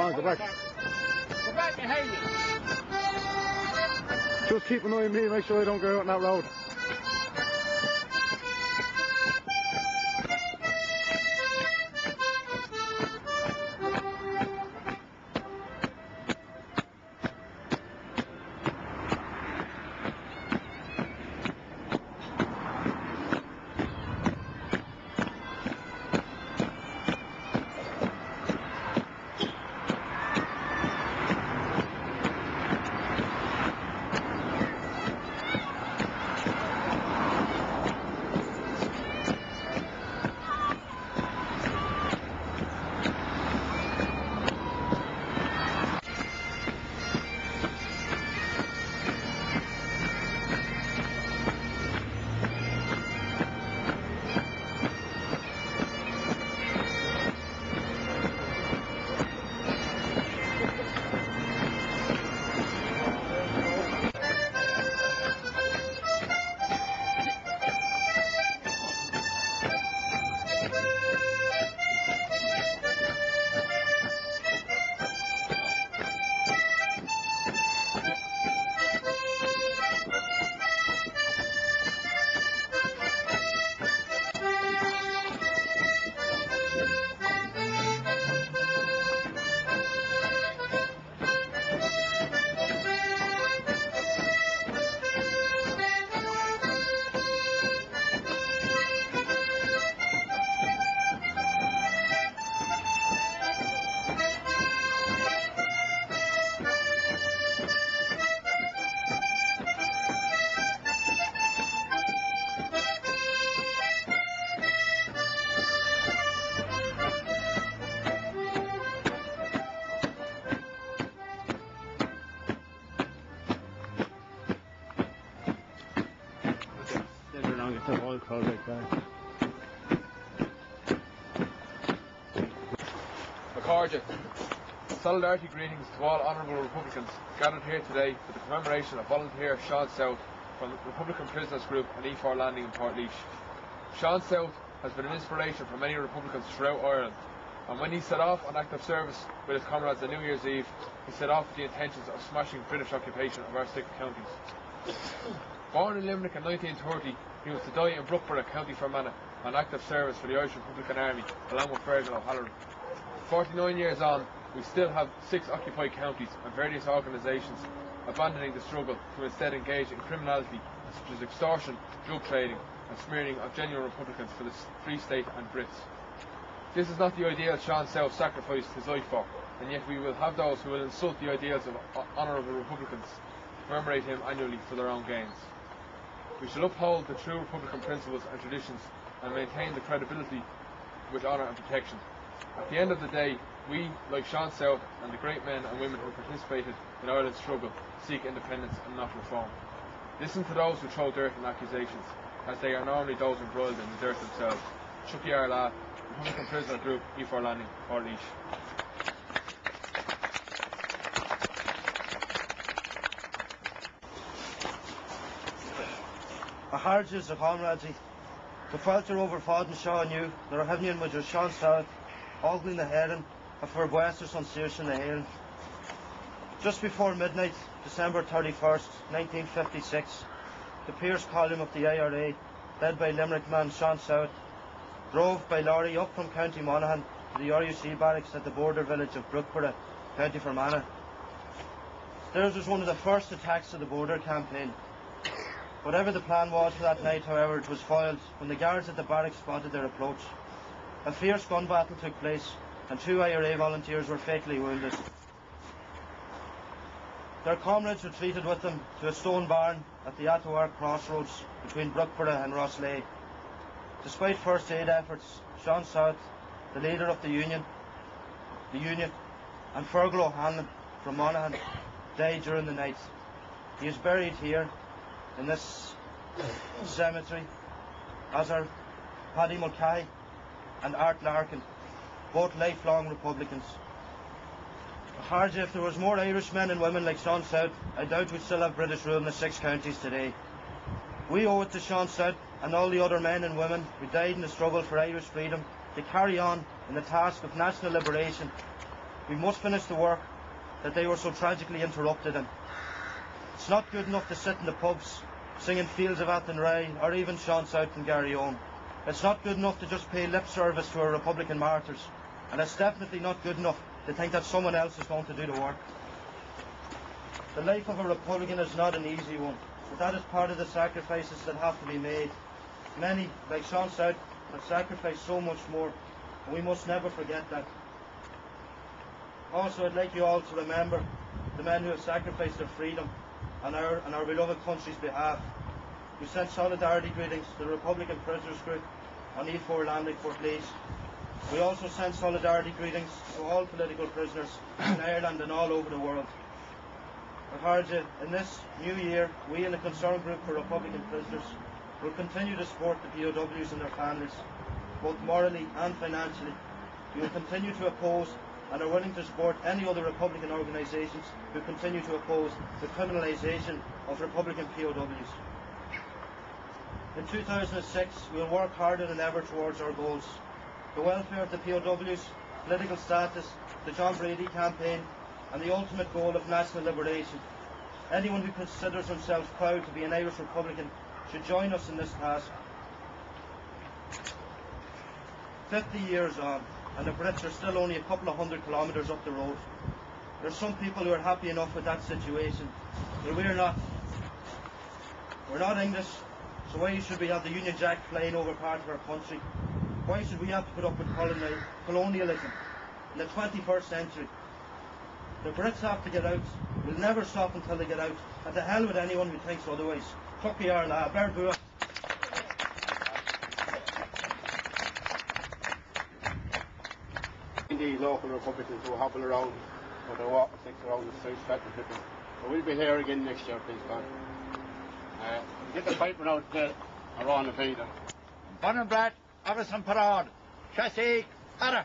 on, go back. Go back and hang it. Just keep an eye on me, make sure I don't go out on that road. The whole crowd like that. Commemoration. Solidarity greetings to all honourable Republicans gathered here today for the commemoration of volunteer Sean South from the Republican Prisoners Group and E4 Landing in Portlaoise. Sean South has been an inspiration for many Republicans throughout Ireland, and when he set off on active service with his comrades on New Year's Eve, he set off with the intentions of smashing British occupation of our 6 counties. Born in Limerick in 1930, he was to die in Brookborough, County Fermanagh, on active service for the Irish Republican Army, along with Virgil O'Halloran. 49 years on, we still have 6 occupied counties and various organisations abandoning the struggle to instead engage in criminality such as extortion, drug trading and smearing of genuine Republicans for the Free State and Brits. This is not the ideal Sean South sacrificed his life for, and yet we will have those who will insult the ideals of honourable Republicans to commemorate him annually for their own gains. We shall uphold the true Republican principles and traditions and maintain the credibility with honour and protection. At the end of the day, we, like Sean South and the great men and women who participated in Ireland's struggle, seek independence and not reform. Listen to those who throw dirt and accusations, as they are normally those embroiled in the dirt themselves. Chucky Arla, Republican Prisoner Group, E4 Landing, Portlaoise. A harges a comradely, to falter over fod and Sean you, nor havnian with your Sean South, ogling the herring, a for Westers on Searson the Hairn. Just before midnight, December 31st, 1956, the Pierce column of the IRA, led by Limerick man Sean South, drove by lorry up from County Monaghan to the RUC barracks at the border village of Brookborough, County Fermanagh. Theirs was one of the first attacks of the border campaign. Whatever the plan was for that night, however, it was foiled when the guards at the barracks spotted their approach. A fierce gun battle took place and 2 IRA volunteers were fatally wounded. Their comrades retreated with them to a stone barn at the Atawar crossroads between Brookborough and Solais. Despite first aid efforts, Sean South, the leader of the Union, and Fergal O'Hanlon from Monaghan, died during the night. He is buried here in this cemetery, as are Paddy Mulcahy and Art Larkin, both lifelong Republicans. Harja, if there was more Irish men and women like Sean South, I doubt we'd still have British rule in the 6 counties today. We owe it to Sean South and all the other men and women who died in the struggle for Irish freedom to carry on in the task of national liberation We must finish the work that they were so tragically interrupted in. It's not good enough to sit in the pubs singing Fields of Athenry or even Sean South and Garryowen. It's not good enough to just pay lip service to our Republican martyrs, and it's definitely not good enough to think that someone else is going to do the work. The life of a Republican is not an easy one, but that is part of the sacrifices that have to be made. Many, like Sean South, have sacrificed so much more, and we must never forget that. Also, I'd like you all to remember the men who have sacrificed their freedom on our beloved country's behalf. We send solidarity greetings to the Republican Prisoners Group on E4 Landing, Portlaoise. We also send solidarity greetings to all political prisoners in Ireland and all over the world. In this new year, we in the Concerned Group for Republican Prisoners will continue to support the POWs and their families, both morally and financially. We will continue to oppose and are willing to support any other Republican organisations who continue to oppose the criminalisation of Republican POWs. In 2006, we will work harder than ever towards our goals. The welfare of the POWs, political status, the John Brady campaign, and the ultimate goal of national liberation. Anyone who considers himself proud to be an Irish Republican should join us in this task. 50 years on, and the Brits are still only a couple of 100 kilometres up the road. There are some people who are happy enough with that situation, but we're not. We're not English, so why should we have the Union Jack flying over part of our country? Why should we have to put up with colonialism in the 21st century? The Brits have to get out. We'll never stop until they get out. And to hell with anyone who thinks otherwise. Tucky our lad, bear bua. The local Republicans who hobble around or they walk six around the streets, but we'll be here again next year, please God. Get the piper out there around the feeder. Bonenblad, Avison Parade, Chassis, Ada.